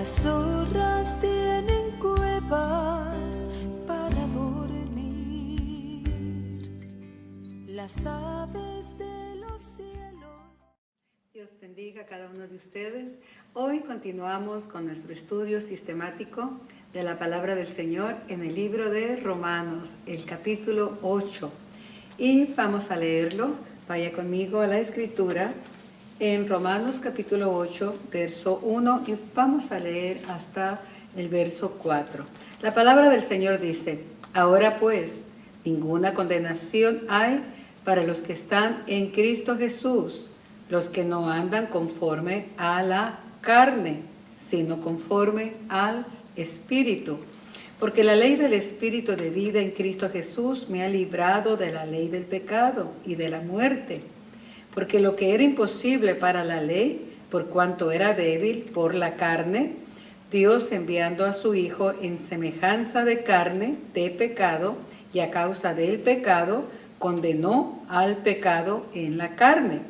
Las zorras tienen cuevas para dormir, las aves de los cielos. Dios bendiga a cada uno de ustedes. Hoy continuamos con nuestro estudio sistemático de la palabra del Señor en el libro de Romanos, el capítulo 8. Y vamos a leerlo. Vaya conmigo a la escritura en Romanos capítulo 8, verso 1, y vamos a leer hasta el verso 4. La palabra del Señor dice: ahora pues, ninguna condenación hay para los que están en Cristo Jesús, los que no andan conforme a la carne, sino conforme al Espíritu. Porque la ley del Espíritu de vida en Cristo Jesús me ha librado de la ley del pecado y de la muerte. Porque lo que era imposible para la ley, por cuanto era débil por la carne, Dios, enviando a su Hijo en semejanza de carne, de pecado, y a causa del pecado, condenó al pecado en la carne,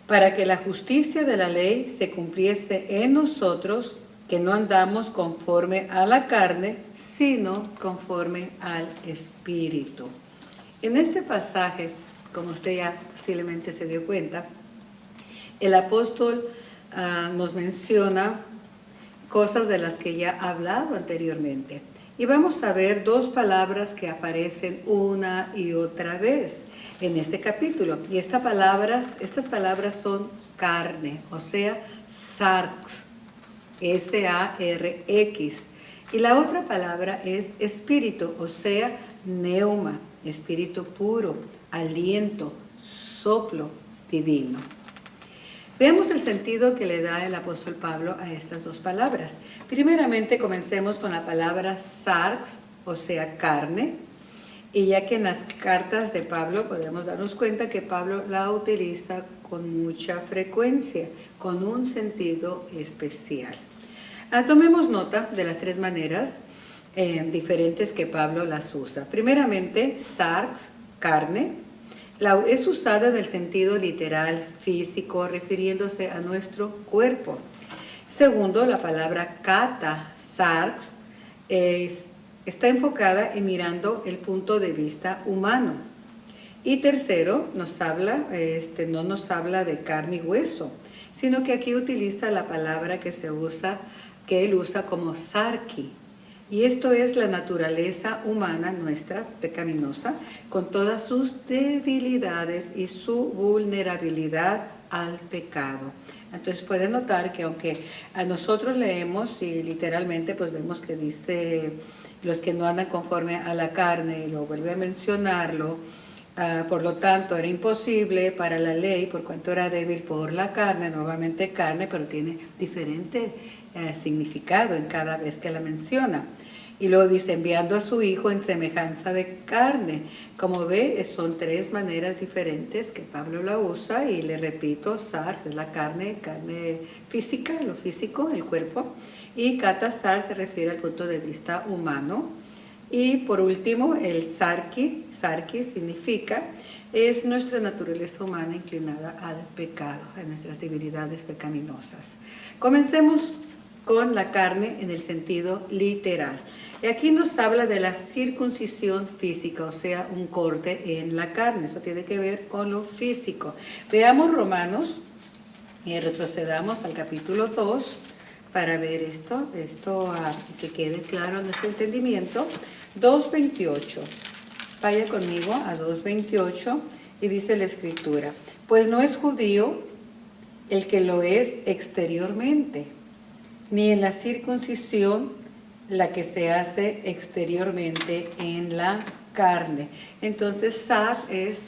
para que la justicia de la ley se cumpliese en nosotros, que no andamos conforme a la carne, sino conforme al Espíritu. En este pasaje, como usted ya posiblemente se dio cuenta, el apóstol nos menciona cosas de las que ya ha hablado anteriormente. Y vamos a ver dos palabras que aparecen una y otra vez en este capítulo. Y estas palabras son carne, o sea, sarx, S-A-R-X. Y la otra palabra es espíritu, o sea, neuma, espíritu puro, aliento, soplo divino. Veamos el sentido que le da el apóstol Pablo a estas dos palabras. Primeramente, comencemos con la palabra sarx, o sea, carne. Y ya que en las cartas de Pablo podemos darnos cuenta que Pablo la utiliza con mucha frecuencia, con un sentido especial. Tomemos nota de las tres maneras diferentes que Pablo las usa. Primeramente, sarx, carne, es usada en el sentido literal, físico, refiriéndose a nuestro cuerpo. Segundo, la palabra kata, sarx, está enfocada en mirando el punto de vista humano. Y tercero, no nos habla de carne y hueso, sino que aquí utiliza la palabra que él usa como sarki. Y esto es la naturaleza humana nuestra, pecaminosa, con todas sus debilidades y su vulnerabilidad al pecado. Entonces pueden notar que aunque a nosotros leemos y literalmente pues vemos que dice los que no andan conforme a la carne, y lo vuelve a mencionarlo, por lo tanto era imposible para la ley por cuanto era débil por la carne, nuevamente carne, pero tiene diferente significado en cada vez que la menciona. Y luego dice, enviando a su Hijo en semejanza de carne. Como ve, son tres maneras diferentes que Pablo la usa, y le repito, sars es la carne física, lo físico, el cuerpo, y kata sar se refiere al punto de vista humano. Y por último, el sarki significa, es nuestra naturaleza humana inclinada al pecado, a nuestras debilidades pecaminosas. Comencemos con la carne en el sentido literal. Y aquí nos habla de la circuncisión física, o sea, un corte en la carne. Eso tiene que ver con lo físico. Veamos Romanos y retrocedamos al capítulo 2 para ver esto que quede claro en nuestro entendimiento. 2:28. Vaya conmigo a 2:28 y dice la Escritura: pues no es judío el que lo es exteriormente, ni en la circuncisión la que se hace exteriormente en la carne. Entonces, sar es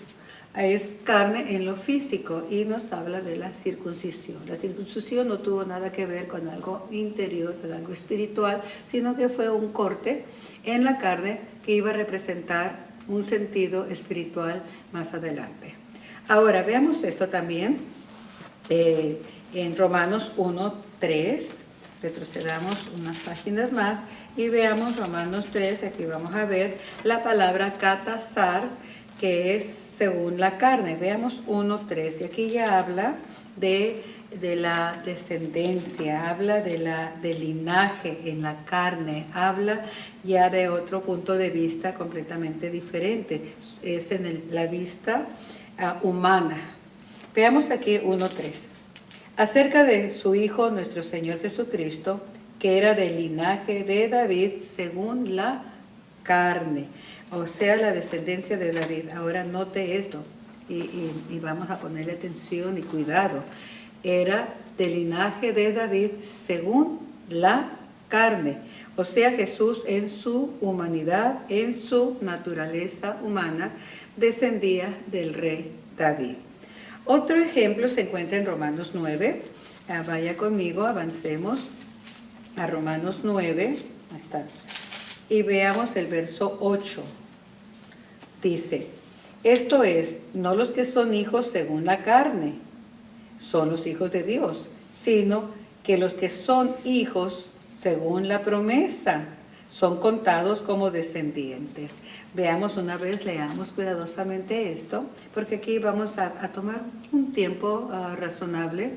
carne en lo físico y nos habla de la circuncisión. La circuncisión no tuvo nada que ver con algo interior, con algo espiritual, sino que fue un corte en la carne que iba a representar un sentido espiritual más adelante. Ahora, veamos esto también en Romanos 1:3. Retrocedamos unas páginas más y veamos Romanos 3. Aquí vamos a ver la palabra kata sar, que es según la carne. Veamos 1:3, y aquí ya habla de de la descendencia, habla del linaje en la carne, habla ya de otro punto de vista completamente diferente, es en la vista humana. Veamos aquí 1:3. Acerca de su Hijo, nuestro Señor Jesucristo, que era del linaje de David según la carne, o sea, la descendencia de David. Ahora note esto y vamos a ponerle atención y cuidado. Era del linaje de David según la carne, o sea, Jesús en su humanidad, en su naturaleza humana, descendía del rey David. Otro ejemplo se encuentra en Romanos 9. Vaya conmigo, avancemos a Romanos 9. Ahí está. Y veamos el verso 8. Dice, esto es, no los que son hijos según la carne, son los hijos de Dios, sino que los que son hijos según la promesa, son contados como descendientes. Veamos una vez, leamos cuidadosamente esto, porque aquí vamos a tomar un tiempo razonable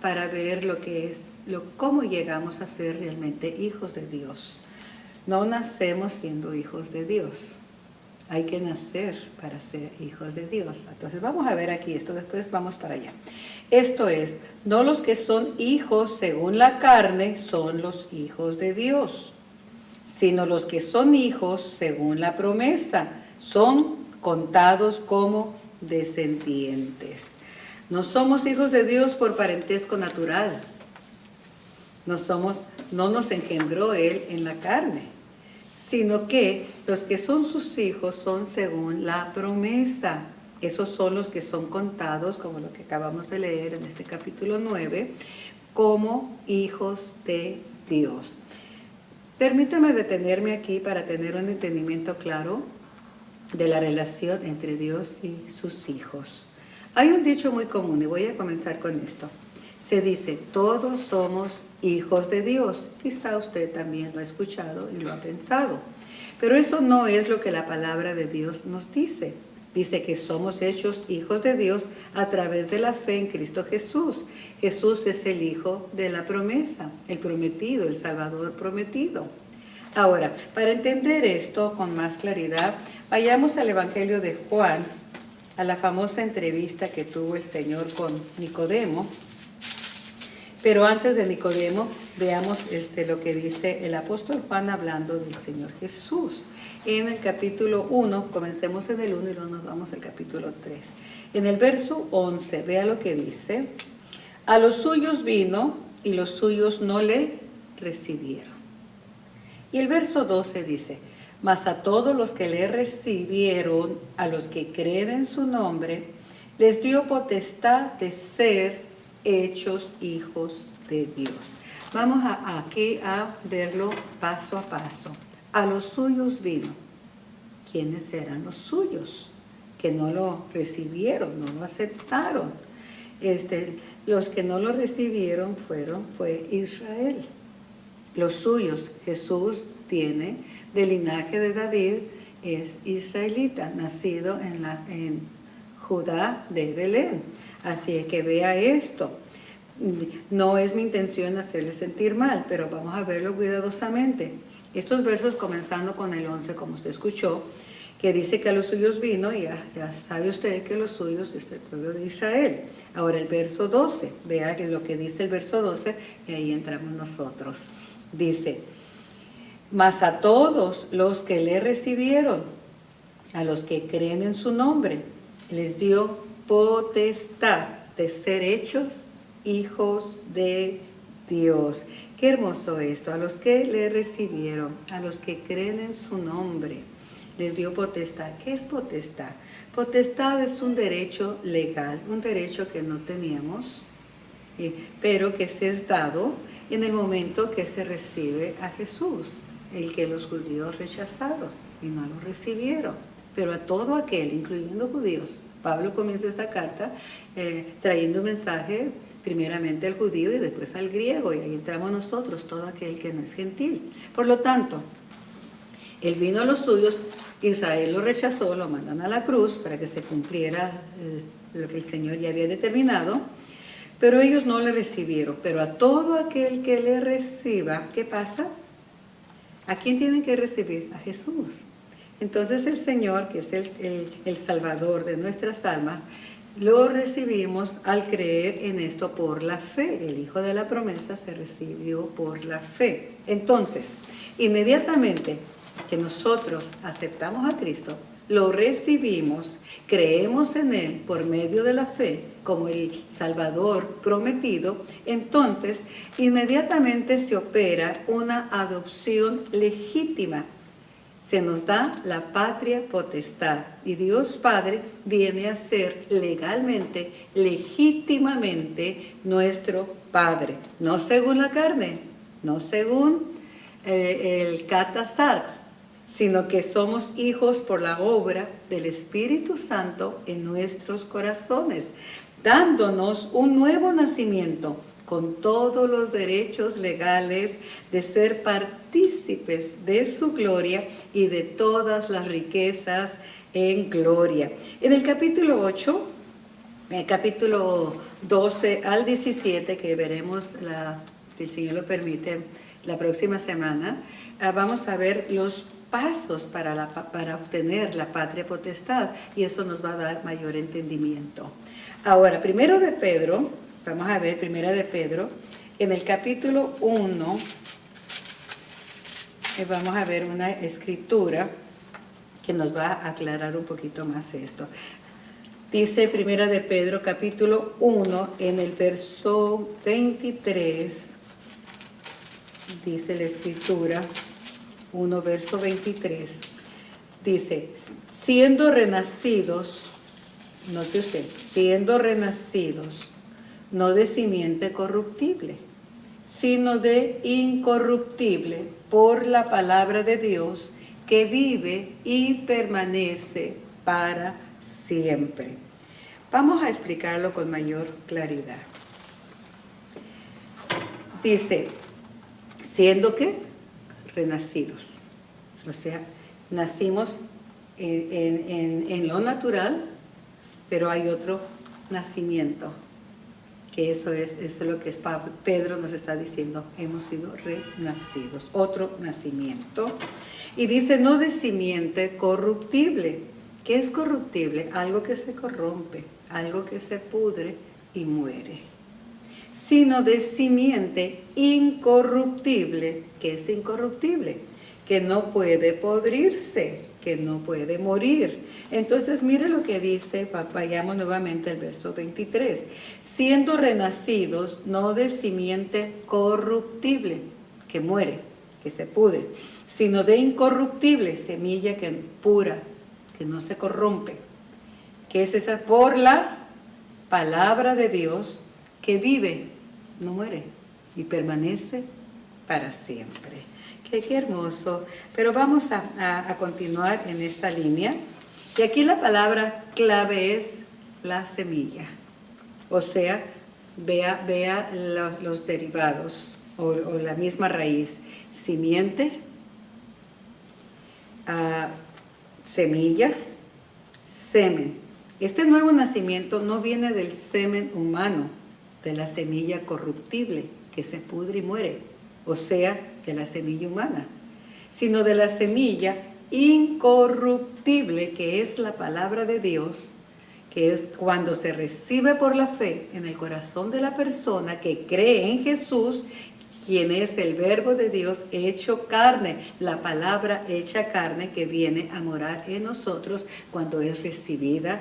para ver lo que es, cómo llegamos a ser realmente hijos de Dios. No nacemos siendo hijos de Dios. Hay que nacer para ser hijos de Dios. Entonces vamos a ver aquí esto, después vamos para allá. Esto es, no los que son hijos según la carne son los hijos de Dios, sino los que son hijos según la promesa, son contados como descendientes. No somos hijos de Dios por parentesco natural. No nos engendró Él en la carne, sino que los que son sus hijos son según la promesa. Esos son los que son contados, como lo que acabamos de leer en este capítulo 9, como hijos de Dios. Permítame detenerme aquí para tener un entendimiento claro de la relación entre Dios y sus hijos. Hay un dicho muy común y voy a comenzar con esto. Se dice, todos somos hijos de Dios. Quizá usted también lo ha escuchado y lo ha pensado. Pero eso no es lo que la palabra de Dios nos dice. Dice que somos hechos hijos de Dios a través de la fe en Cristo Jesús. Jesús es el Hijo de la promesa, el prometido, el Salvador prometido. Ahora, para entender esto con más claridad, vayamos al Evangelio de Juan, a la famosa entrevista que tuvo el Señor con Nicodemo. Pero antes de Nicodemo, veamos lo que dice el apóstol Juan hablando del Señor Jesús. En el capítulo 1, comencemos en el 1 y luego nos vamos al capítulo 3. En el verso 11, vea lo que dice. A los suyos vino y los suyos no le recibieron. Y el verso 12 dice, mas a todos los que le recibieron, a los que creen en su nombre, les dio potestad de ser hechos hijos de Dios. Vamos aquí a verlo paso a paso. A los suyos vino. ¿Quiénes eran los suyos? Que no lo recibieron, no lo aceptaron. Los que no lo recibieron fue Israel. Los suyos, Jesús tiene del linaje de David, es israelita, nacido en Judá de Belén. Así es que vea esto. No es mi intención hacerle sentir mal, pero vamos a verlo cuidadosamente. Estos versos comenzando con el 11, como usted escuchó, que dice que a los suyos vino, y ya sabe usted que los suyos es el pueblo de Israel. Ahora el verso 12, vea lo que dice el verso 12, y ahí entramos nosotros. Dice, mas a todos los que le recibieron, a los que creen en su nombre, les dio potestad de ser hechos hijos de Dios. Qué hermoso esto, a los que le recibieron, a los que creen en su nombre, les dio potestad. ¿Qué es potestad? Potestad es un derecho legal, un derecho que no teníamos, pero que se es dado en el momento que se recibe a Jesús, el que los judíos rechazaron y no lo recibieron. Pero a todo aquel, incluyendo judíos, Pablo comienza esta carta trayendo un mensaje primeramente al judío y después al griego, y ahí entramos nosotros, todo aquel que no es gentil. Por lo tanto, él vino a los suyos, Israel lo rechazó, lo mandan a la cruz para que se cumpliera lo que el Señor ya había determinado, pero ellos no le recibieron. Pero a todo aquel que le reciba, ¿qué pasa? ¿A quién tienen que recibir? A Jesús. Entonces el Señor, que es el Salvador de nuestras almas, lo recibimos al creer en esto por la fe. El Hijo de la promesa se recibió por la fe. Entonces, inmediatamente que nosotros aceptamos a Cristo, lo recibimos, creemos en Él por medio de la fe como el Salvador prometido, entonces inmediatamente se opera una adopción legítima. Se nos da la patria potestad y Dios Padre viene a ser legalmente, legítimamente nuestro Padre, no según la carne, no según el catasarx, sino que somos hijos por la obra del Espíritu Santo en nuestros corazones, dándonos un nuevo nacimiento con todos los derechos legales de ser partícipes de su gloria y de todas las riquezas en gloria. En el capítulo 8, el capítulo 12 al 17, que veremos, si el Señor lo permite, la próxima semana, vamos a ver los pasos para obtener la patria potestad, y eso nos va a dar mayor entendimiento. Ahora, primero de Pedro, vamos a ver primera de Pedro, en el capítulo 1, vamos a ver una escritura que nos va a aclarar un poquito más esto. Dice primera de Pedro, capítulo 1, en el verso 23, dice la escritura, 1 verso 23, dice, siendo renacidos, note usted, siendo renacidos, no de simiente corruptible, sino de incorruptible, por la palabra de Dios, que vive y permanece para siempre. Vamos a explicarlo con mayor claridad. Dice, siendo que renacidos, o sea, nacimos en lo natural, pero hay otro nacimiento, que eso es lo que Pedro nos está diciendo, hemos sido renacidos, otro nacimiento. Y dice, no de simiente corruptible. ¿Qué es corruptible? Algo que se corrompe, algo que se pudre y muere. Sino de simiente incorruptible. ¿Qué es incorruptible? Que no puede podrirse, que no puede morir. Entonces, mire lo que dice, vayamos nuevamente al verso 23. Siendo renacidos, no de simiente corruptible, que muere, que se pudre, sino de incorruptible, semilla que pura, que no se corrompe. Que es esa? Por la palabra de Dios, que vive, no muere, y permanece para siempre. Qué hermoso. Pero vamos a continuar en esta línea. Y aquí la palabra clave es la semilla. O sea, vea los derivados o la misma raíz. Simiente, semilla, semen. Este nuevo nacimiento no viene del semen humano, de la semilla corruptible que se pudre y muere, o sea, de la semilla humana, sino de la semilla incorruptible, que es la palabra de Dios, que es cuando se recibe por la fe en el corazón de la persona que cree en Jesús, quien es el verbo de Dios hecho carne, la palabra hecha carne que viene a morar en nosotros cuando es recibida.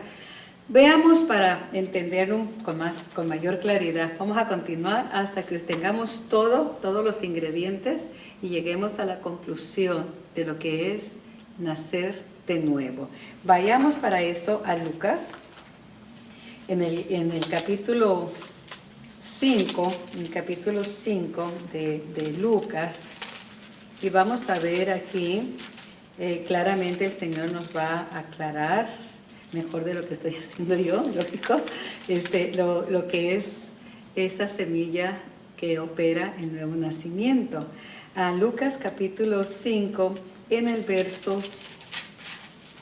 Veamos para entender con mayor claridad. Vamos a continuar hasta que tengamos todos los ingredientes y lleguemos a la conclusión de lo que es nacer de nuevo. Vayamos para esto a Lucas, en el capítulo 5, de Lucas, y vamos a ver aquí, claramente el Señor nos va a aclarar, mejor de lo que estoy haciendo yo, lógico, lo que es esa semilla que opera en nuevo nacimiento. A Lucas capítulo 5, en el versos,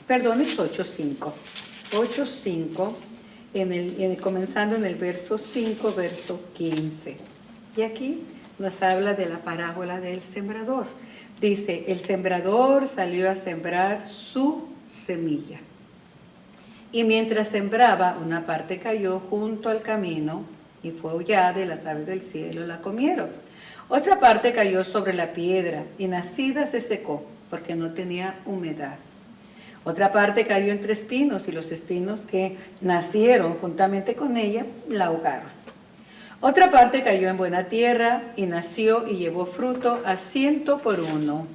es 8:5, comenzando en el verso 5, verso 15. Y aquí nos habla de la parábola del sembrador. Dice, el sembrador salió a sembrar su semilla. Y mientras sembraba, una parte cayó junto al camino y fue hollada y las aves del cielo la comieron. Otra parte cayó sobre la piedra y nacida se secó porque no tenía humedad. Otra parte cayó entre espinos y los espinos que nacieron juntamente con ella la ahogaron. Otra parte cayó en buena tierra y nació y llevó fruto a 100 por uno.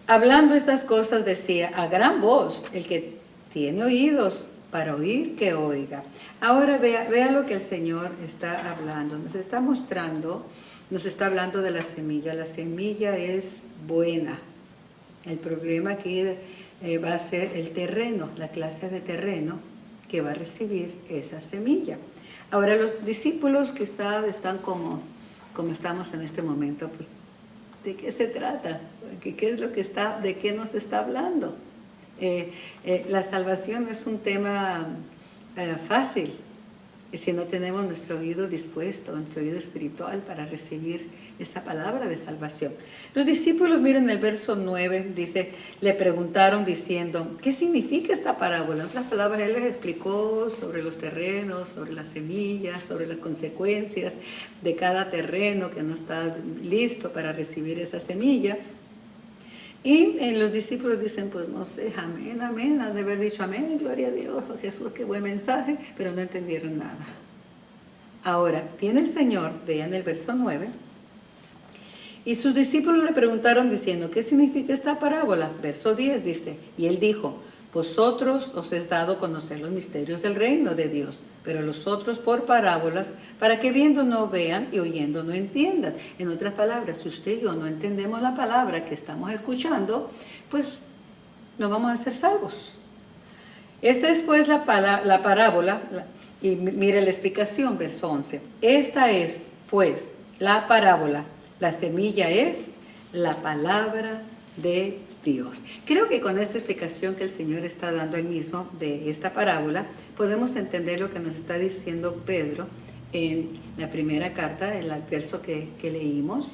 Hablando estas cosas decía a gran voz, el que tiene oídos para oír, que oiga. Ahora vea lo que el Señor está hablando. Nos está mostrando, nos está hablando de la semilla. La semilla es buena. El problema aquí va a ser el terreno, la clase de terreno que va a recibir esa semilla. Ahora los discípulos quizás están como estamos en este momento, pues, ¿de qué se trata? ¿Qué es lo que está, de qué nos está hablando? La salvación es un tema fácil si no tenemos nuestro oído dispuesto, nuestro oído espiritual para recibir esa palabra de salvación. Los discípulos, miren el verso 9, dice, le preguntaron diciendo, ¿qué significa esta parábola? En otras palabras, él les explicó sobre los terrenos, sobre las semillas, sobre las consecuencias de cada terreno que no está listo para recibir esa semilla. Y los discípulos dicen, pues no sé, amén, amén, han de haber dicho amén, gloria a Dios, a Jesús, qué buen mensaje, pero no entendieron nada. Ahora, viene el Señor, vean el verso 9, y sus discípulos le preguntaron diciendo, ¿qué significa esta parábola? Verso 10 dice, y él dijo, vosotros os es dado conocer los misterios del reino de Dios, pero los otros por parábolas, para que viendo no vean y oyendo no entiendan. En otras palabras, si usted y yo no entendemos la palabra que estamos escuchando, pues no vamos a ser salvos. Esta es pues la parábola, y mire la explicación, verso 11. Esta es pues la parábola, la semilla es la palabra de Dios. Creo que con esta explicación que el Señor está dando él mismo de esta parábola, podemos entender lo que nos está diciendo Pedro en la primera carta, en el verso que leímos,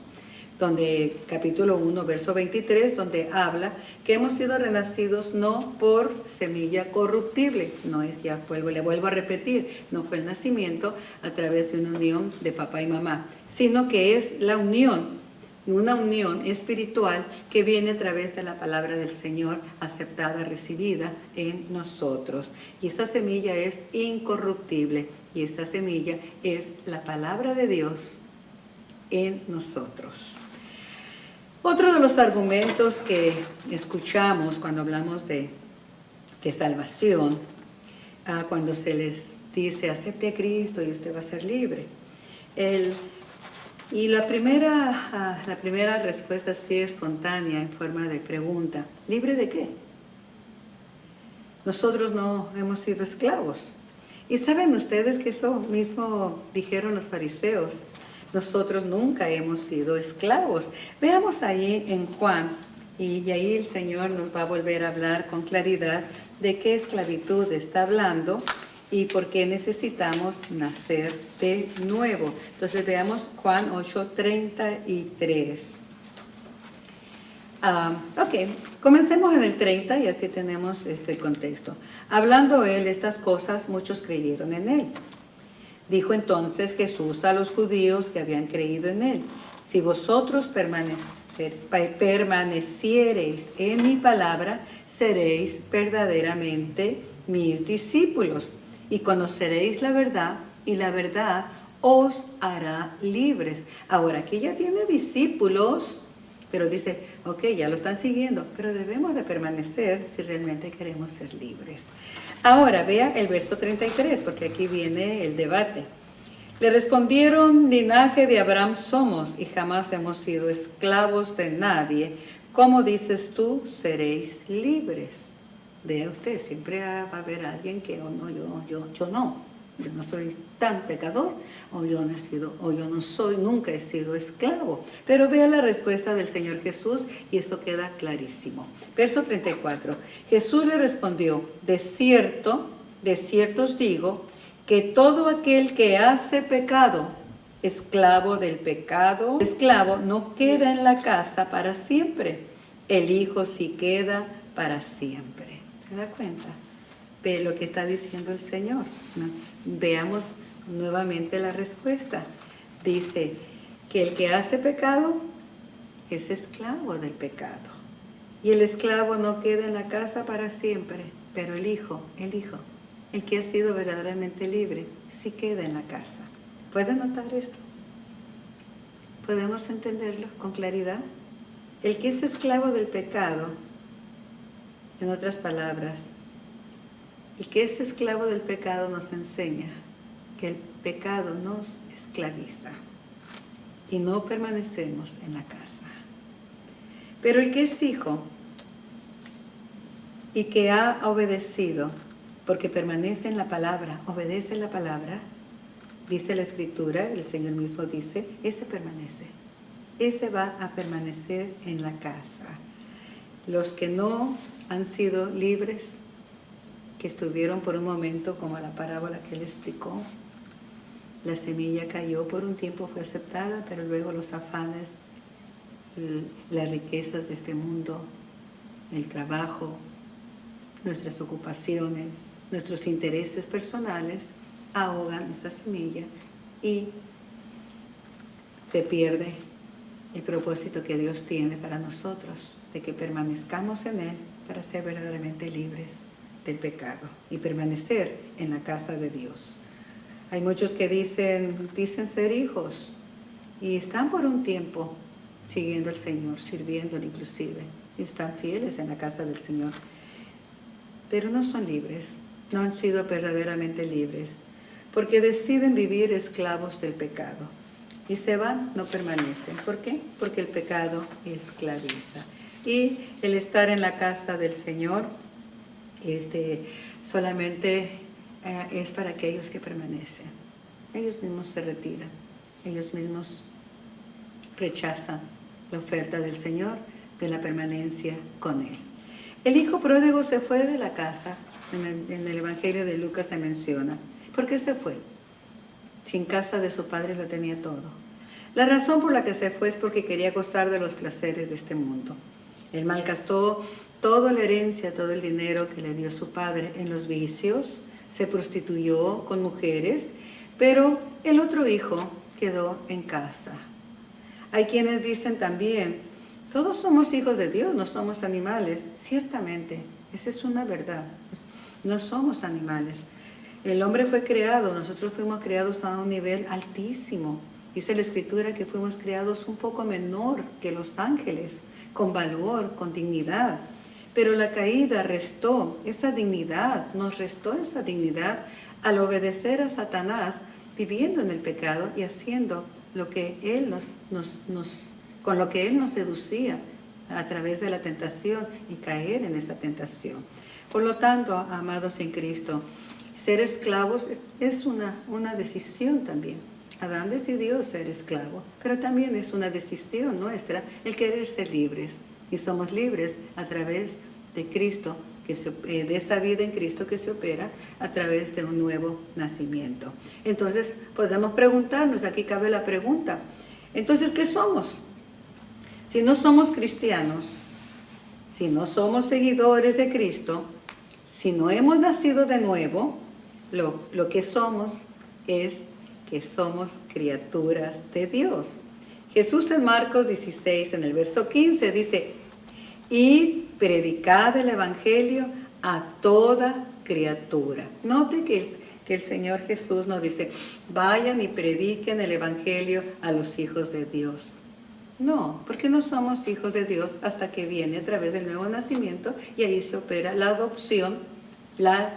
donde capítulo 1, verso 23, donde habla que hemos sido renacidos no por semilla corruptible, no es, le vuelvo a repetir, no fue el nacimiento a través de una unión de papá y mamá, sino que es la unión, una unión espiritual que viene a través de la palabra del Señor, aceptada, recibida en nosotros. Y esa semilla es incorruptible, y esa semilla es la palabra de Dios en nosotros. Otro de los argumentos que escuchamos cuando hablamos de salvación, cuando se les dice, acepte a Cristo y usted va a ser libre. Y la primera respuesta así espontánea en forma de pregunta, ¿libre de qué? Nosotros no hemos sido esclavos. Y saben ustedes que eso mismo dijeron los fariseos, nosotros nunca hemos sido esclavos. Veamos ahí en Juan, y ahí el Señor nos va a volver a hablar con claridad de qué esclavitud está hablando y por qué necesitamos nacer de nuevo. Entonces veamos Juan 8:33. Comencemos en el 30 y así tenemos este contexto. Hablando él estas cosas, muchos creyeron en él. Dijo entonces Jesús a los judíos que habían creído en él, si vosotros permaneciereis en mi palabra, seréis verdaderamente mis discípulos y conoceréis la verdad y la verdad os hará libres. Ahora, aquí ya tiene discípulos, pero dice, ok, ya lo están siguiendo, pero debemos de permanecer si realmente queremos ser libres. Ahora, vea el verso 33, porque aquí viene el debate. Le respondieron, linaje de Abraham somos y jamás hemos sido esclavos de nadie. ¿Cómo dices tú, seréis libres? Vea usted, siempre va a haber alguien que, yo no soy tan pecador, yo no soy, nunca he sido esclavo. Pero vea la respuesta del Señor Jesús y esto queda clarísimo. Verso 34, Jesús le respondió, de cierto de cierto os digo, que todo aquel que hace pecado, esclavo del pecado, esclavo no queda en la casa para siempre, el Hijo sí queda para siempre. ¿Se da cuenta? Ve lo que está diciendo el Señor, ¿no? Veamos nuevamente la respuesta. Dice que el que hace pecado es esclavo del pecado. Y el esclavo no queda en la casa para siempre, pero el Hijo, el que ha sido verdaderamente libre, sí queda en la casa. ¿Pueden notar esto? ¿Podemos entenderlo con claridad? El que es esclavo del pecado, en otras palabras, el que es esclavo del pecado nos enseña que el pecado nos esclaviza y no permanecemos en la casa. Pero el que es hijo y que ha obedecido, porque permanece en la palabra, obedece la palabra, dice la Escritura, el Señor mismo dice, ese permanece, ese va a permanecer en la casa. Los que no han sido libres, que estuvieron por un momento, como la parábola que él explicó, la semilla cayó por un tiempo, fue aceptada, pero luego los afanes, las riquezas de este mundo, el trabajo, nuestras ocupaciones, nuestros intereses personales, ahogan esa semilla y se pierde el propósito que Dios tiene para nosotros, de que permanezcamos en Él para ser verdaderamente libres del pecado y permanecer en la casa de Dios. Hay muchos que dicen ser hijos y están por un tiempo siguiendo al Señor, sirviéndole inclusive, y están fieles en la casa del Señor, pero no son libres, no han sido verdaderamente libres, porque deciden vivir esclavos del pecado y se van, no permanecen. ¿Por qué? Porque el pecado esclaviza. Y el estar en la casa del Señor solamente es para aquellos que permanecen. Ellos mismos se retiran, ellos mismos rechazan la oferta del Señor de la permanencia con Él. El hijo pródigo se fue de la casa, en el Evangelio de Lucas se menciona. ¿Por qué se fue? Sin casa de su padre lo tenía todo. La razón por la que se fue es porque quería gozar de los placeres de este mundo. Él malgastó toda la herencia, todo el dinero que le dio su padre en los vicios, se prostituyó con mujeres, pero el otro hijo quedó en casa. Hay quienes dicen también, todos somos hijos de Dios, no somos animales. Ciertamente, esa es una verdad, no somos animales. El hombre fue creado, nosotros fuimos creados a un nivel altísimo. Dice la Escritura que fuimos creados un poco menor que los ángeles, con valor, con dignidad. Pero la caída restó esa dignidad, nos restó esa dignidad al obedecer a Satanás, viviendo en el pecado y haciendo lo que él con lo que él nos seducía a través de la tentación y caer en esa tentación. Por lo tanto, amados en Cristo, ser esclavos es una decisión también. Adán decidió ser esclavo, pero también es una decisión nuestra el querer ser libres. Y somos libres a través de Cristo, de esa vida en Cristo que se opera a través de un nuevo nacimiento. Entonces podemos preguntarnos, aquí cabe la pregunta, entonces ¿qué somos? Si no somos cristianos, si no somos seguidores de Cristo, si no hemos nacido de nuevo, lo que somos es que somos criaturas de Dios. Jesús en Marcos 16, en el verso 15, dice, y predicad el Evangelio a toda criatura. Note que el Señor Jesús nos dice, vayan y prediquen el Evangelio a los hijos de Dios. No, porque no somos hijos de Dios hasta que viene a través del nuevo nacimiento y ahí se opera la adopción, la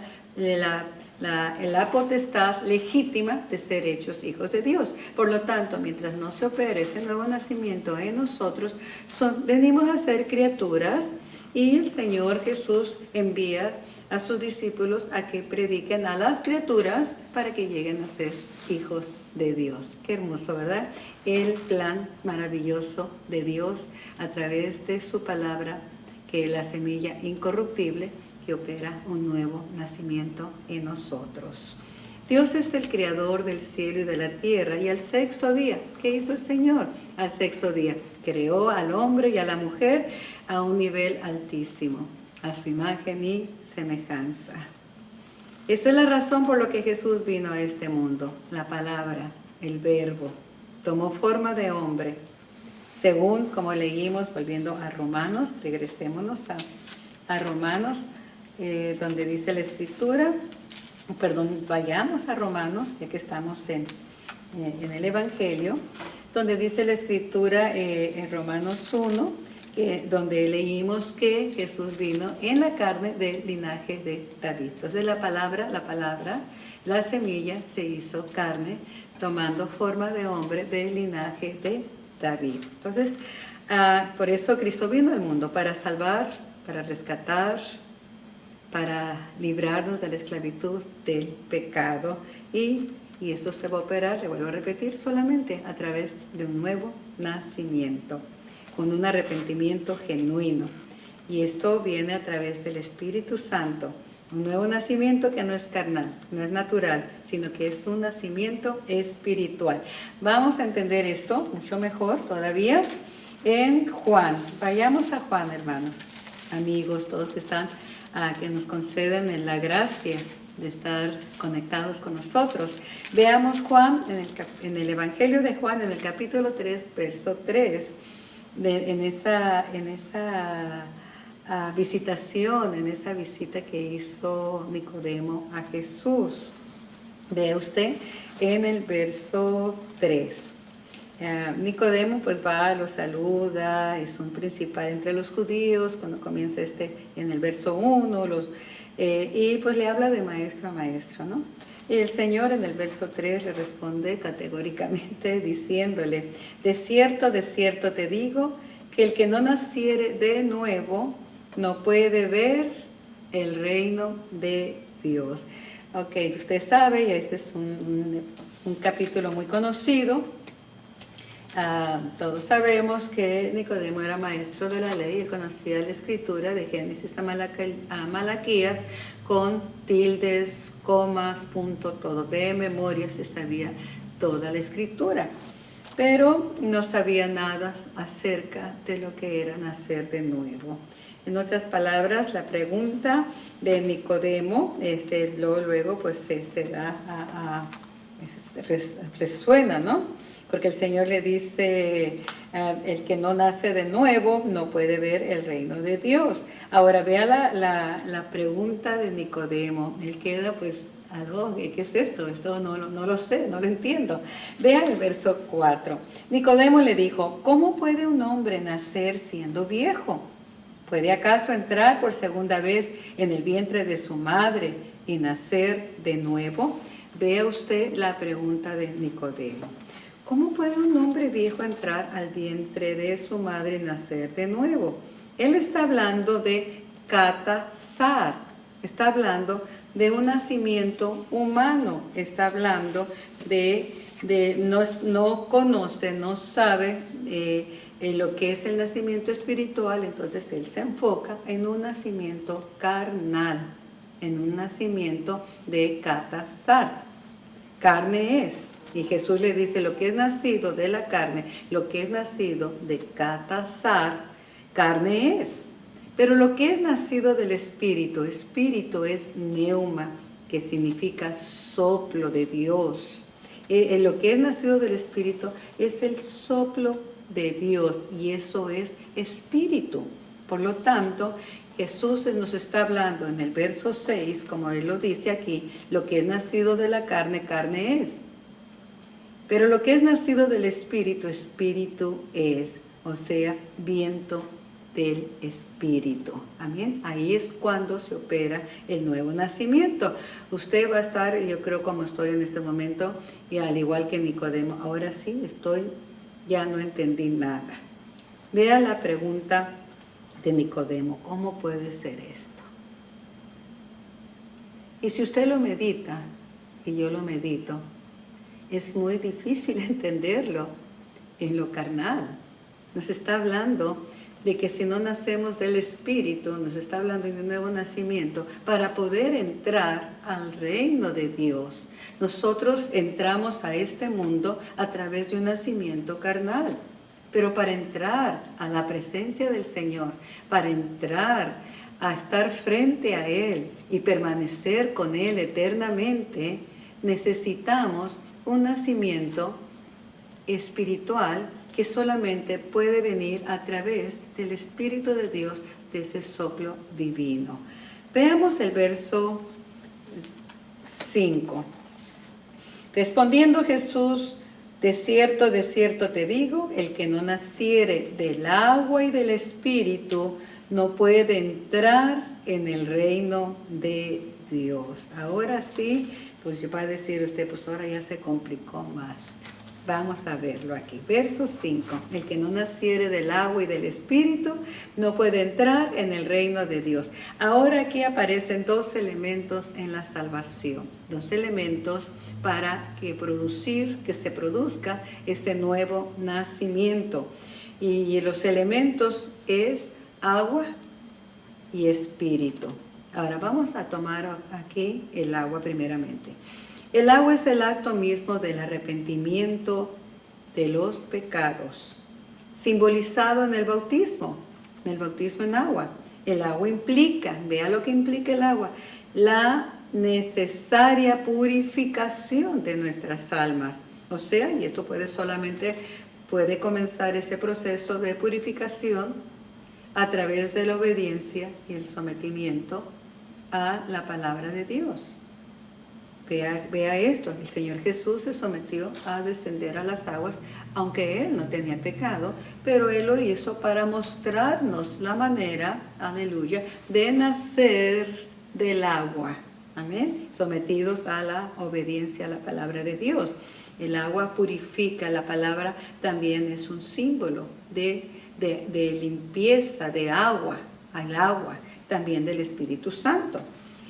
potestad legítima de ser hechos hijos de Dios. Por lo tanto, mientras no se opere ese nuevo nacimiento en nosotros, venimos a ser criaturas y el Señor Jesús envía a sus discípulos a que prediquen a las criaturas para que lleguen a ser hijos de Dios. Qué hermoso, ¿verdad? El plan maravilloso de Dios a través de su palabra, que es la semilla incorruptible, que opera un nuevo nacimiento en nosotros. Dios es el creador del cielo y de la tierra, y al sexto día, ¿qué hizo el Señor? Al sexto día creó al hombre y a la mujer a un nivel altísimo, a su imagen y semejanza. Esa es la razón por la que Jesús vino a este mundo. La palabra, el verbo, tomó forma de hombre. Según como leímos, volviendo a Romanos, regresémonos a Romanos, donde dice la Escritura, vayamos a Romanos, ya que estamos en el Evangelio, donde dice la Escritura en Romanos 1, donde leímos que Jesús vino en la carne del linaje de David. Entonces la palabra, la semilla se hizo carne, tomando forma de hombre del linaje de David. Entonces, por eso Cristo vino al mundo, para salvar, para rescatar, para librarnos de la esclavitud del pecado, y eso se va a operar, le vuelvo a repetir, solamente a través de un nuevo nacimiento, con un arrepentimiento genuino. Y esto viene a través del Espíritu Santo, un nuevo nacimiento que no es carnal, no es natural, sino que es un nacimiento espiritual. Vamos a entender esto mucho mejor todavía en Juan. Vayamos a Juan, hermanos, amigos, todos que están, que nos conceden la gracia de estar conectados con nosotros. Veamos Juan, en el Evangelio de Juan, en el capítulo 3, verso 3, en esa visitación, en esa visita que hizo Nicodemo a Jesús. Vea usted en el verso 3. Nicodemo pues va, lo saluda, es un principal entre los judíos, cuando comienza en el verso 1, y pues le habla de maestro a maestro, ¿no? Y el Señor en el verso 3 le responde categóricamente diciéndole: de cierto te digo, que el que no naciere de nuevo no puede ver el reino de Dios. Ok, usted sabe, este es un capítulo muy conocido. Todos sabemos que Nicodemo era maestro de la ley, él conocía la escritura de Génesis a Malaquías con tildes, comas, punto, todo. De memoria se sabía toda la escritura, pero no sabía nada acerca de lo que era nacer de nuevo. En otras palabras, la pregunta de Nicodemo, luego pues resuena, ¿no? Porque el Señor le dice, el que no nace de nuevo no puede ver el reino de Dios. Ahora vea la pregunta de Nicodemo. Él queda pues, ¿qué es esto? Esto no lo sé, no lo entiendo. Vea el verso 4. Nicodemo le dijo: ¿cómo puede un hombre nacer siendo viejo? ¿Puede acaso entrar por segunda vez en el vientre de su madre y nacer de nuevo? Vea usted la pregunta de Nicodemo. ¿Cómo puede un hombre viejo entrar al vientre de su madre y nacer de nuevo? Él está hablando de katasar, está hablando de un nacimiento humano, está hablando no conoce, no sabe lo que es el nacimiento espiritual. Entonces él se enfoca en un nacimiento carnal, en un nacimiento de katasar. Carne es. Y Jesús le dice: lo que es nacido de la carne, lo que es nacido de katasar, carne es. Pero lo que es nacido del espíritu es neuma, que significa soplo de Dios. Lo que es nacido del espíritu es el soplo de Dios, y eso es espíritu. Por lo tanto, Jesús nos está hablando en el verso 6, como él lo dice aquí: lo que es nacido de la carne, carne es. Pero lo que es nacido del espíritu, espíritu es, o sea, viento del espíritu. Amén. Ahí es cuando se opera el nuevo nacimiento. Usted va a estar, yo creo, como estoy en este momento, y al igual que Nicodemo, ahora sí ya no entendí nada. Vea la pregunta de Nicodemo: ¿cómo puede ser esto? Y si usted lo medita, y yo lo medito, es muy difícil entenderlo en lo carnal. Nos está hablando de que si no nacemos del Espíritu, nos está hablando de un nuevo nacimiento, para poder entrar al reino de Dios. Nosotros entramos a este mundo a través de un nacimiento carnal, pero para entrar a la presencia del Señor, para entrar a estar frente a Él y permanecer con Él eternamente, necesitamos un nacimiento espiritual que solamente puede venir a través del Espíritu de Dios, de ese soplo divino. Veamos el verso 5. Respondiendo Jesús, de cierto te digo, el que no naciere del agua y del Espíritu no puede entrar en el reino de Dios. Ahora sí, pues va a decir usted, pues ahora ya se complicó más. Vamos a verlo aquí. Verso 5. El que no naciere del agua y del Espíritu no puede entrar en el reino de Dios. Ahora aquí aparecen dos elementos en la salvación. Dos elementos para que se produzca ese nuevo nacimiento. Y los elementos es agua y espíritu. Ahora vamos a tomar aquí el agua primeramente. El agua es el acto mismo del arrepentimiento de los pecados, simbolizado en el bautismo en agua. El agua implica, vea lo que implica el agua, la necesaria purificación de nuestras almas. O sea, y esto puede comenzar ese proceso de purificación a través de la obediencia y el sometimiento a la palabra de Dios. Vea esto, el Señor Jesús se sometió a descender a las aguas, aunque Él no tenía pecado, pero Él lo hizo para mostrarnos la manera, aleluya, de nacer del agua, amén, sometidos a la obediencia a la palabra de Dios. El agua purifica, la palabra también es un símbolo de limpieza, de agua, al agua, también del Espíritu Santo.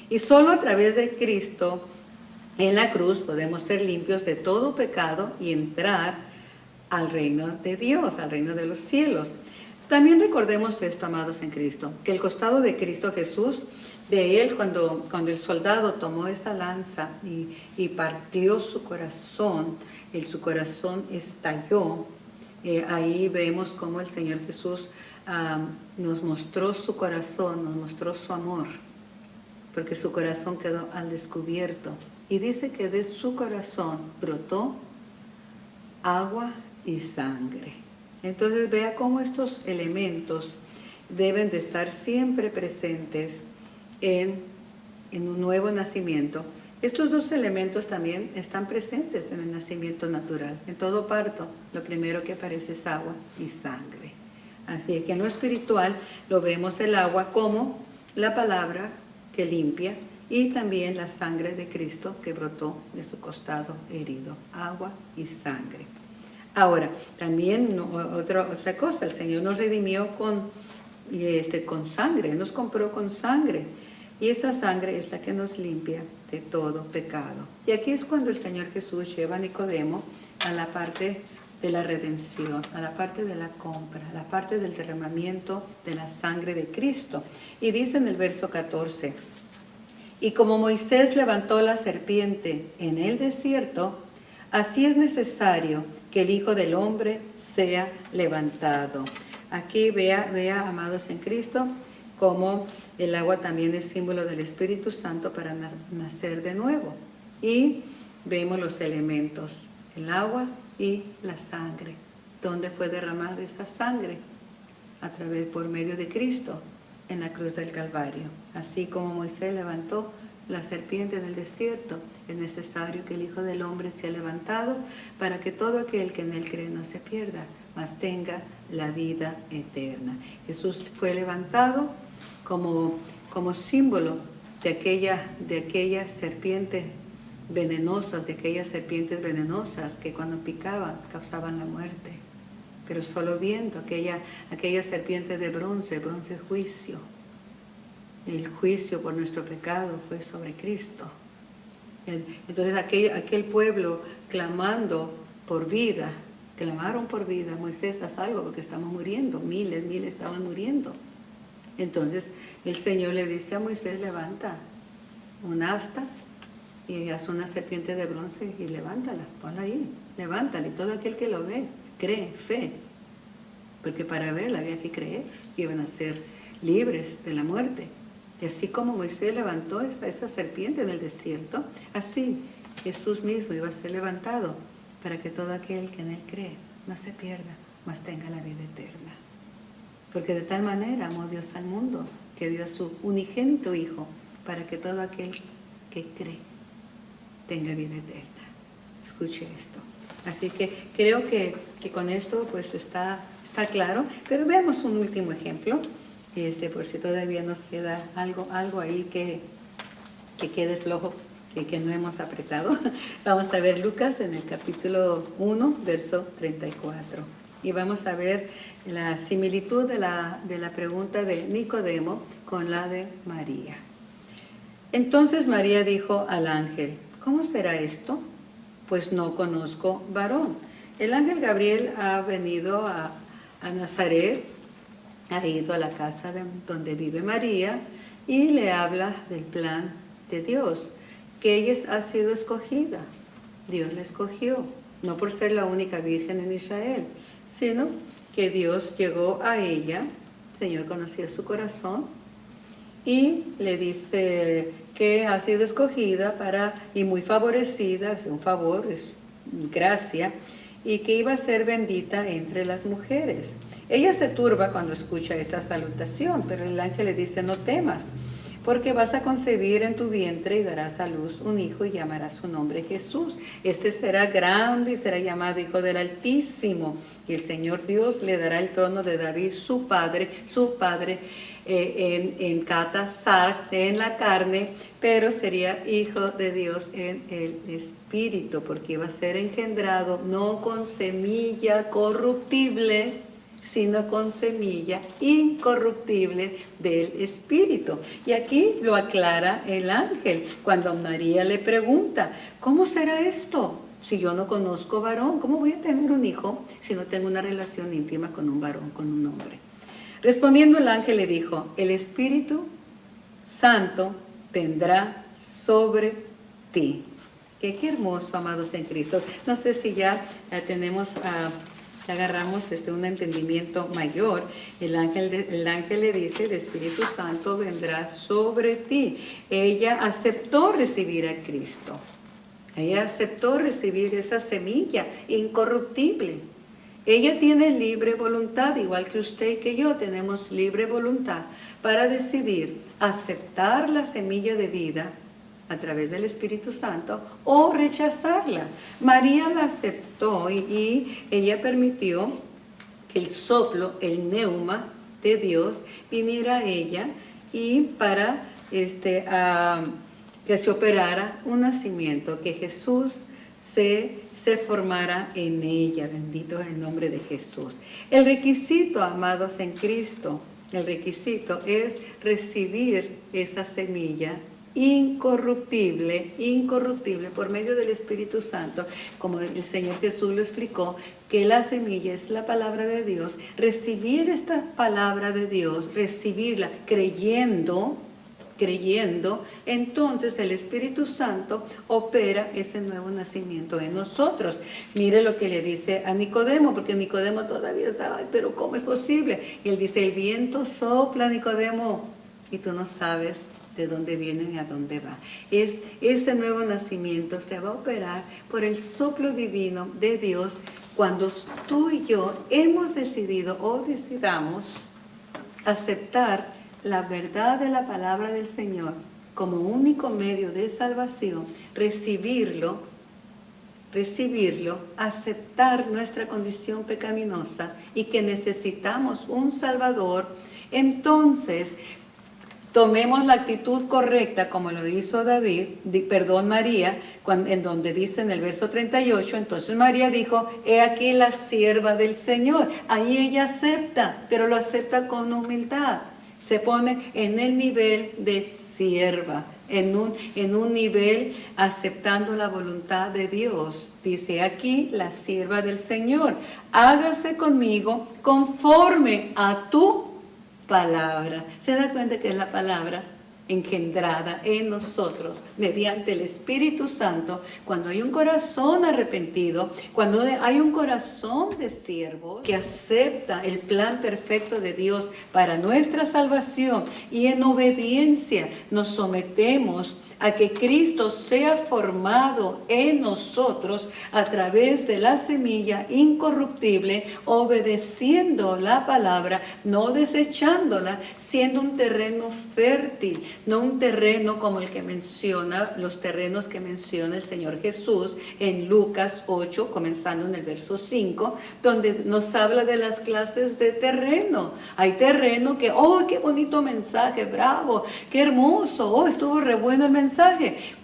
Y solo a través de Cristo en la cruz podemos ser limpios de todo pecado y entrar al reino de Dios, al reino de los cielos. También recordemos esto, amados en Cristo, que el costado de Cristo Jesús, de Él cuando el soldado tomó esa lanza y partió su corazón estalló. Ahí vemos cómo el Señor Jesús nos mostró su corazón, nos mostró su amor, porque su corazón quedó al descubierto. Y dice que de su corazón brotó agua y sangre. Entonces vea cómo estos elementos deben de estar siempre presentes en un nuevo nacimiento. Estos dos elementos también están presentes en el nacimiento natural. En todo parto, lo primero que aparece es agua y sangre. Así que en lo espiritual lo vemos el agua como la palabra que limpia, y también la sangre de Cristo que brotó de su costado herido, agua y sangre. Ahora, también otra cosa, el Señor nos redimió con sangre, nos compró con sangre, y esa sangre es la que nos limpia de todo pecado. Y aquí es cuando el Señor Jesús lleva a Nicodemo a la parte de la redención, a la parte de la compra, a la parte del derramamiento de la sangre de Cristo. Y dice en el verso 14, y como Moisés levantó la serpiente en el desierto, así es necesario que el Hijo del Hombre sea levantado. Aquí vea, amados en Cristo, como el agua también es símbolo del Espíritu Santo para nacer de nuevo. Y vemos los elementos, el agua y la sangre. ¿Dónde fue derramada esa sangre? Por medio de Cristo, en la cruz del Calvario. Así como Moisés levantó la serpiente en el desierto, es necesario que el Hijo del Hombre sea levantado para que todo aquel que en él cree no se pierda, mas tenga la vida eterna. Jesús fue levantado como símbolo de aquellas serpientes venenosas, que cuando picaban causaban la muerte. Pero solo viendo aquella serpiente de bronce juicio. El juicio por nuestro pecado fue sobre Cristo. Entonces aquel pueblo clamando por vida, clamaron por vida. Moisés, haz algo porque estamos muriendo. Miles estaban muriendo. Entonces el Señor le dice a Moisés, levanta un asta y haz una serpiente de bronce y levántala, ponla ahí, levántala. Y todo aquel que lo ve, cree, fe. Porque para verla había que creer que iban a ser libres de la muerte. Y así como Moisés levantó esta serpiente en el desierto, así Jesús mismo iba a ser levantado para que todo aquel que en Él cree no se pierda, mas tenga la vida eterna. Porque de tal manera amó Dios al mundo, que dio a su unigénito Hijo, para que todo aquel que cree tenga vida eterna. Escuche esto. Así que creo que con esto pues está claro, pero veamos un último ejemplo, por si todavía nos queda algo ahí que quede flojo, que no hemos apretado. Vamos a ver Lucas en el capítulo 1, verso 34. Y vamos a ver la similitud de la pregunta de Nicodemo con la de María. Entonces María dijo al ángel, ¿cómo será esto? Pues no conozco varón. El ángel Gabriel ha venido a Nazaret, ha ido a la casa donde vive María y le habla del plan de Dios, que ella ha sido escogida. Dios la escogió, no por ser la única virgen en Israel, sino que Dios llegó a ella, el Señor conocía su corazón, y le dice que ha sido escogida y muy favorecida, es un favor, es gracia, y que iba a ser bendita entre las mujeres. Ella se turba cuando escucha esta salutación, pero el ángel le dice, no temas, porque vas a concebir en tu vientre y darás a luz un hijo y llamarás su nombre Jesús. Este será grande y será llamado Hijo del Altísimo, y el Señor Dios le dará el trono de David, su padre en Katasar, en la carne, pero sería hijo de Dios en el espíritu, porque iba a ser engendrado no con semilla corruptible, sino con semilla incorruptible del espíritu. Y aquí lo aclara el ángel cuando María le pregunta, ¿cómo será esto? Si yo no conozco varón, ¿cómo voy a tener un hijo si no tengo una relación íntima con un varón, con un hombre? Respondiendo el ángel le dijo, el Espíritu Santo vendrá sobre ti. Qué hermoso, amados en Cristo. No sé si ya tenemos, agarramos un entendimiento mayor. El ángel le dice, el Espíritu Santo vendrá sobre ti. Ella aceptó recibir a Cristo. Ella aceptó recibir esa semilla incorruptible. Ella tiene libre voluntad, igual que usted y que yo tenemos libre voluntad para decidir aceptar la semilla de vida a través del Espíritu Santo o rechazarla. María la aceptó y ella permitió que el soplo, el neuma de Dios viniera a ella y para que se operara un nacimiento, que Jesús se formara en ella. Bendito es el nombre de Jesús. El requisito, amados en Cristo, el requisito es recibir esa semilla incorruptible por medio del Espíritu Santo, como el Señor Jesús lo explicó, que la semilla es la palabra de Dios. Recibir esta palabra de Dios, recibirla creyendo, entonces el Espíritu Santo opera ese nuevo nacimiento en nosotros. Mire lo que le dice a Nicodemo, porque Nicodemo todavía estaba, pero ¿cómo es posible? Y él dice, el viento sopla, Nicodemo, y tú no sabes de dónde viene ni a dónde va. Ese nuevo nacimiento se va a operar por el soplo divino de Dios cuando tú y yo hemos decidido o decidamos aceptar la verdad de la palabra del Señor como único medio de salvación, recibirlo, aceptar nuestra condición pecaminosa y que necesitamos un Salvador. Entonces tomemos la actitud correcta como lo hizo María, en donde dice en el verso 38, entonces María dijo, he aquí la sierva del Señor. Ahí ella acepta, pero lo acepta con humildad. Se pone en el nivel de sierva, en un nivel aceptando la voluntad de Dios. Dice aquí, la sierva del Señor, hágase conmigo conforme a tu palabra. ¿Se da cuenta que es la palabra engendrada en nosotros mediante el Espíritu Santo? Cuando hay un corazón arrepentido, cuando hay un corazón de siervo que acepta el plan perfecto de Dios para nuestra salvación y en obediencia nos sometemos a que Cristo sea formado en nosotros a través de la semilla incorruptible, obedeciendo la palabra, no desechándola, siendo un terreno fértil, no un terreno como el que menciona, los terrenos que menciona el Señor Jesús en Lucas 8, comenzando en el verso 5, donde nos habla de las clases de terreno. Hay terreno que, ¡oh, qué bonito mensaje, bravo, qué hermoso, oh, estuvo re bueno el mensaje!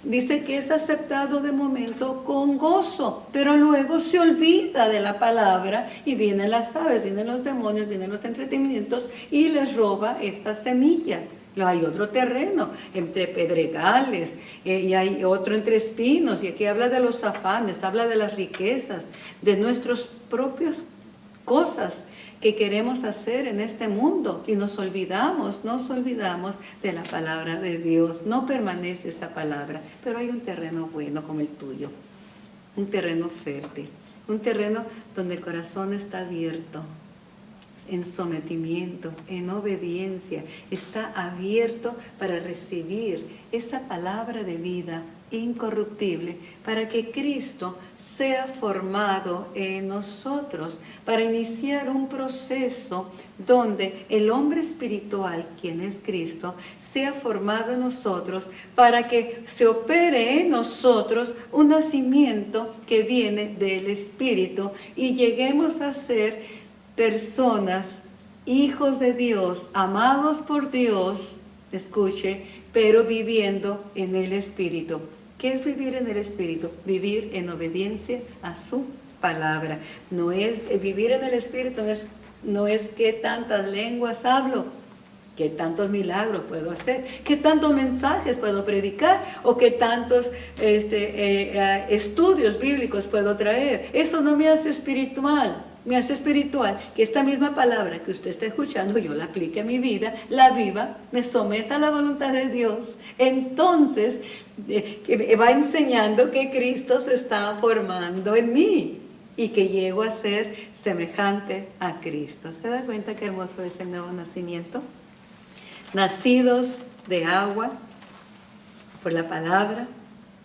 Dice que es aceptado de momento con gozo, pero luego se olvida de la palabra y vienen las aves, vienen los demonios, vienen los entretenimientos y les roba esta semilla. Hay otro terreno entre pedregales y hay otro entre espinos, y aquí habla de los afanes, habla de las riquezas, de nuestras propias cosas que queremos hacer en este mundo, y nos olvidamos de la palabra de Dios. No permanece esa palabra, pero hay un terreno bueno como el tuyo, un terreno fértil, un terreno donde el corazón está abierto, en sometimiento, en obediencia, está abierto para recibir esa palabra de vida incorruptible, para que Cristo sea formado en nosotros, para iniciar un proceso donde el hombre espiritual, quien es Cristo, sea formado en nosotros, para que se opere en nosotros un nacimiento que viene del Espíritu y lleguemos a ser personas, hijos de Dios, amados por Dios, escuche, pero viviendo en el Espíritu. ¿Qué es vivir en el Espíritu? Vivir en obediencia a su palabra. No es vivir en el Espíritu, no es qué tantas lenguas hablo, qué tantos milagros puedo hacer, qué tantos mensajes puedo predicar o qué tantos estudios bíblicos puedo traer. Eso no me hace espiritual. Me hace espiritual que esta misma palabra que usted está escuchando, yo la aplique a mi vida, la viva, me someta a la voluntad de Dios. Entonces, va enseñando que Cristo se está formando en mí y que llego a ser semejante a Cristo. ¿Se da cuenta qué hermoso es el nuevo nacimiento? Nacidos de agua, por la palabra,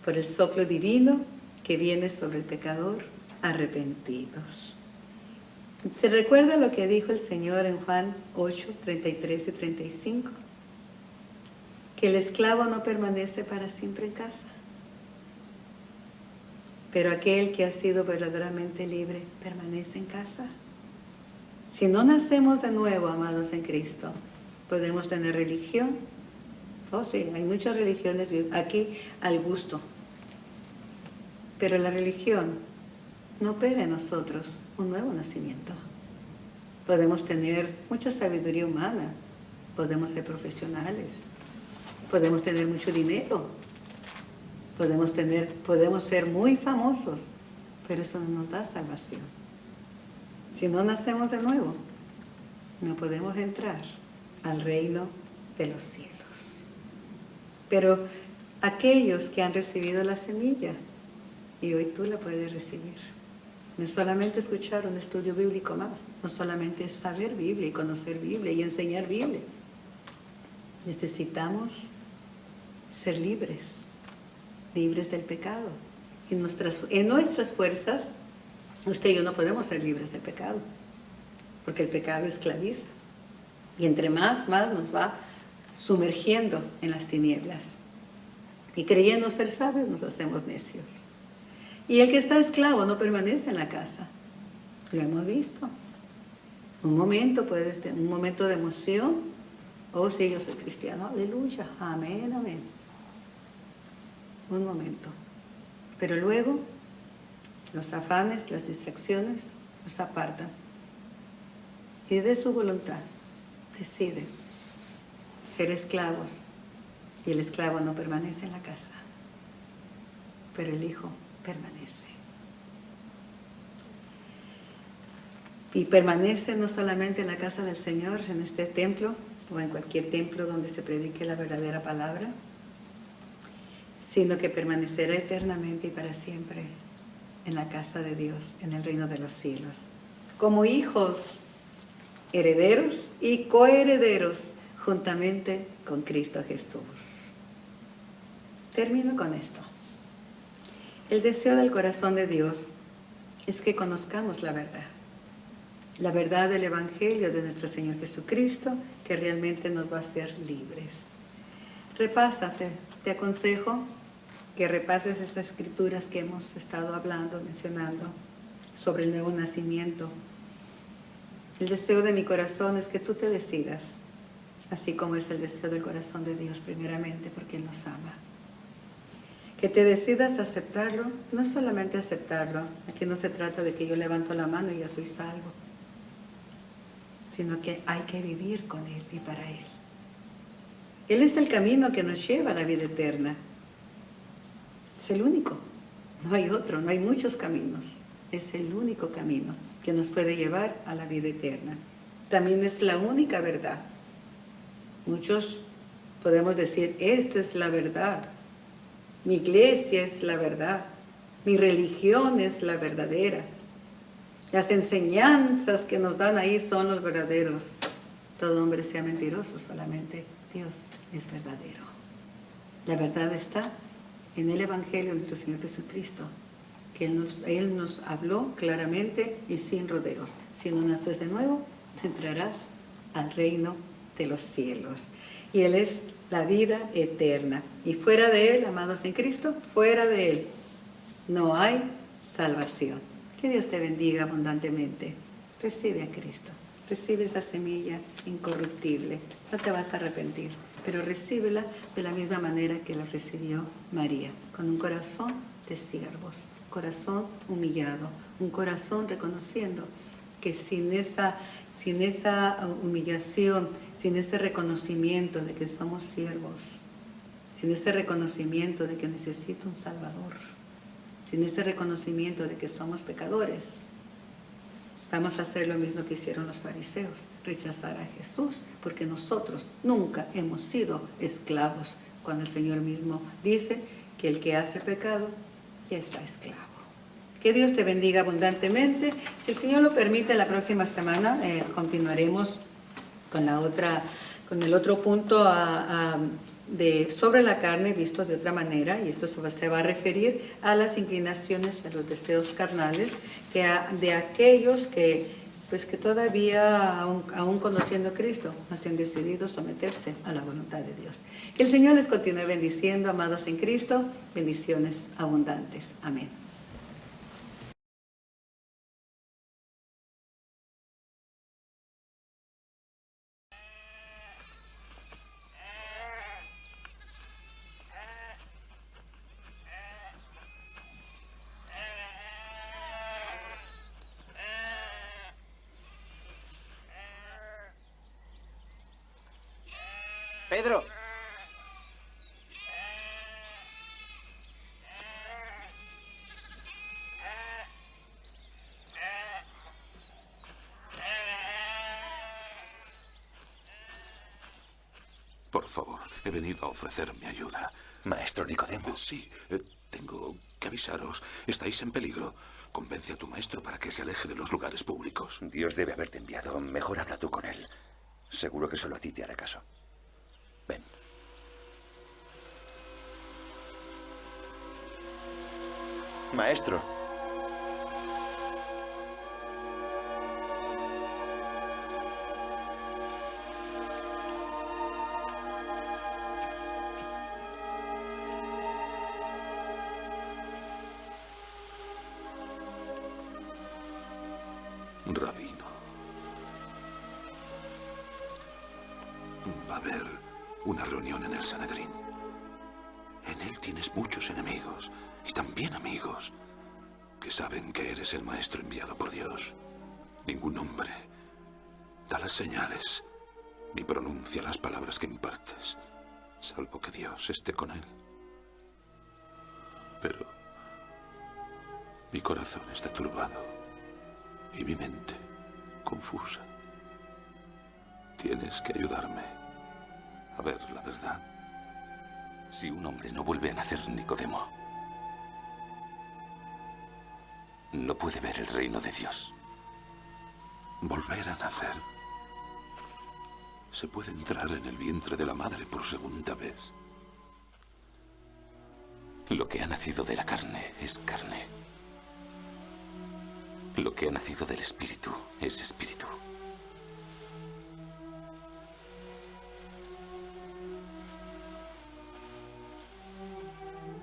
por el soplo divino que viene sobre el pecador, arrepentidos. ¿Se recuerda lo que dijo el Señor en Juan 8, 33 y 35? Que el esclavo no permanece para siempre en casa, pero aquel que ha sido verdaderamente libre permanece en casa. Si no nacemos de nuevo, amados en Cristo, podemos tener religión. Oh sí, hay muchas religiones aquí al gusto, pero la religión no opera en nosotros un nuevo nacimiento. Podemos tener mucha sabiduría humana, podemos ser profesionales, podemos tener mucho dinero, podemos ser muy famosos, pero eso no nos da salvación. Si no nacemos de nuevo, no podemos entrar al reino de los cielos. Pero aquellos que han recibido la semilla, y hoy tú la puedes recibir. No es solamente escuchar un estudio bíblico más, no solamente es saber Biblia y conocer Biblia y enseñar Biblia. Necesitamos ser libres del pecado. En nuestras fuerzas, usted y yo no podemos ser libres del pecado, porque el pecado esclaviza. Y entre más nos va sumergiendo en las tinieblas. Y creyendo ser sabios, nos hacemos necios. Y el que está esclavo no permanece en la casa. Lo hemos visto. Un momento de emoción. Oh, sí, yo soy cristiano. Aleluya. Amén, amén. Un momento. Pero luego, los afanes, las distracciones, los apartan. Y de su voluntad decide ser esclavos. Y el esclavo no permanece en la casa, pero el hijo permanece. Y permanece no solamente en la casa del Señor, en este templo, o en cualquier templo donde se predique la verdadera palabra, sino que permanecerá eternamente y para siempre en la casa de Dios, en el reino de los cielos, como hijos, herederos y coherederos, juntamente con Cristo Jesús. Termino con esto. El deseo del corazón de Dios es que conozcamos la verdad del Evangelio de nuestro Señor Jesucristo, que realmente nos va a hacer libres. Repásate, te aconsejo que repases estas escrituras que hemos estado hablando, mencionando, sobre el nuevo nacimiento. El deseo de mi corazón es que tú te decidas, así como es el deseo del corazón de Dios, primeramente porque Él nos ama. Que te decidas a aceptarlo, no solamente aceptarlo, aquí no se trata de que yo levanto la mano y ya soy salvo, sino que hay que vivir con Él y para Él. Él es el camino que nos lleva a la vida eterna. Es el único, no hay otro, no hay muchos caminos. Es el único camino que nos puede llevar a la vida eterna. También es la única verdad. Muchos podemos decir, esta es la verdad. Mi iglesia es la verdad. Mi religión es la verdadera. Las enseñanzas que nos dan ahí son los verdaderos. Todo hombre sea mentiroso, solamente Dios es verdadero. La verdad está en el Evangelio de nuestro Señor Jesucristo, que Él nos habló claramente y sin rodeos. Si no naces de nuevo, entrarás al reino de los cielos. Y Él es la vida eterna. Y fuera de Él, amados en Cristo, fuera de Él, no hay salvación. Que Dios te bendiga abundantemente. Recibe a Cristo. Recibe esa semilla incorruptible. No te vas a arrepentir, pero recíbela de la misma manera que la recibió María, con un corazón de siervos, corazón humillado, un corazón reconociendo que sin esa humillación, sin ese reconocimiento de que somos siervos, sin ese reconocimiento de que necesito un Salvador, sin ese reconocimiento de que somos pecadores, vamos a hacer lo mismo que hicieron los fariseos, rechazar a Jesús, porque nosotros nunca hemos sido esclavos, cuando el Señor mismo dice que el que hace pecado ya está esclavo. Que Dios te bendiga abundantemente. Si el Señor lo permite, la próxima semana continuaremos con el otro punto sobre la carne visto de otra manera, y esto se va a referir a las inclinaciones, a los deseos carnales de aquellos que todavía, aún conociendo a Cristo, no estén decididos a someterse a la voluntad de Dios. Que el Señor les continúe bendiciendo, amados en Cristo, bendiciones abundantes. Amén. Pedro. Por favor, he venido a ofrecer mi ayuda. Maestro Nicodemo. Sí, tengo que avisaros. Estáis en peligro. Convence a tu maestro para que se aleje de los lugares públicos. Dios debe haberte enviado. Mejor habla tú con él. Seguro que solo a ti te hará caso. Ven. Maestro. Rabino. Va a haber una reunión en el Sanedrín. En él tienes muchos enemigos y también amigos que saben que eres el maestro enviado por Dios. Ningún hombre da las señales ni pronuncia las palabras que impartes, salvo que Dios esté con él. Pero mi corazón está turbado y mi mente confusa. Tienes que ayudarme a ver la verdad. Si un hombre no vuelve a nacer, Nicodemo, no puede ver el reino de Dios. Volver a nacer. Se puede entrar en el vientre de la madre por segunda vez. Lo que ha nacido de la carne es carne. Lo que ha nacido del espíritu es espíritu.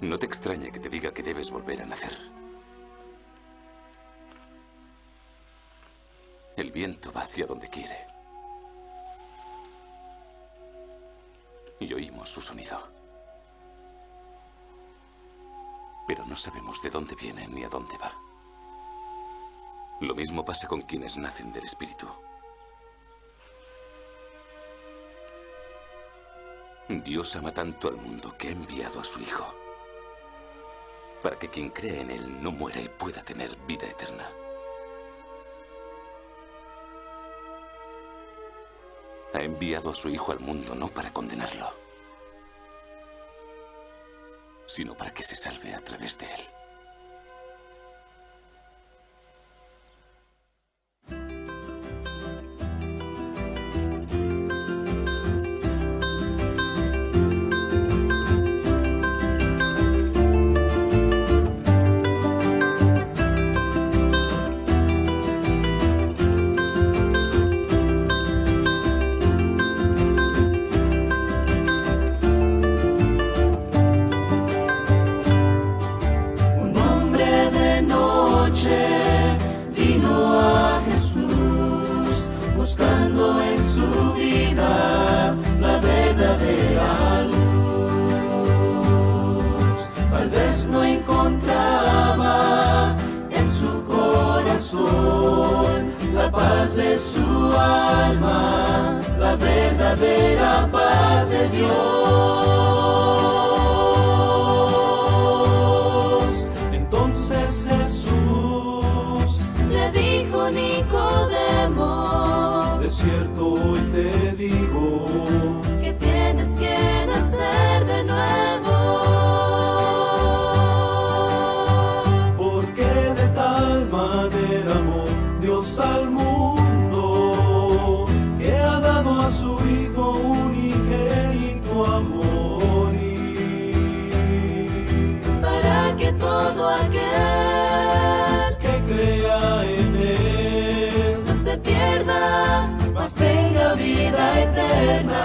No te extrañe que te diga que debes volver a nacer. El viento va hacia donde quiere. Y oímos su sonido. Pero no sabemos de dónde viene ni a dónde va. Lo mismo pasa con quienes nacen del espíritu. Dios ama tanto al mundo que ha enviado a su Hijo, para que quien cree en Él no muera y pueda tener vida eterna. Ha enviado a su Hijo al mundo no para condenarlo, sino para que se salve a través de Él. De su alma, la verdadera paz de Dios. Entonces Jesús le dijo Nicodemo: de cierto hoy te digo que tienes que nacer de nuevo, porque de tal manera amó Dios al mundo, a su Hijo unigénito a morir, para que todo aquel que crea en Él no se pierda, mas tenga vida eterna.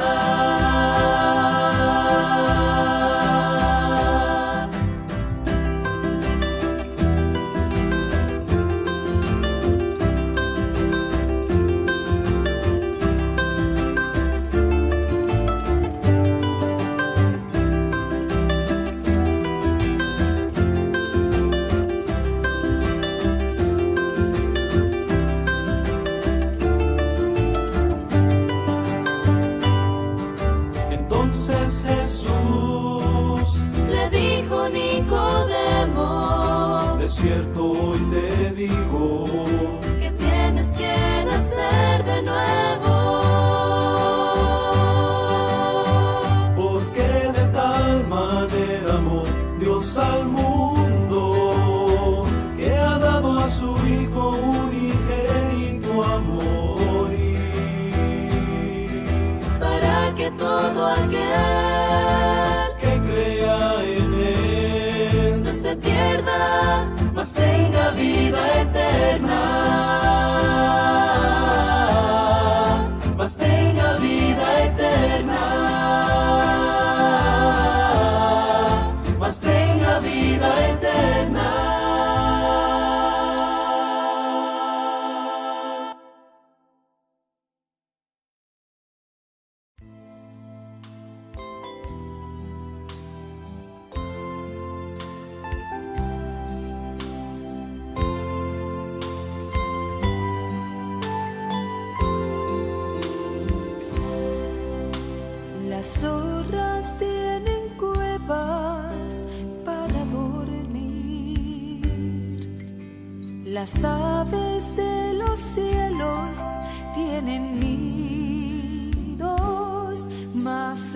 Las zorras tienen cuevas para dormir. Las aves de los cielos tienen nidos, mas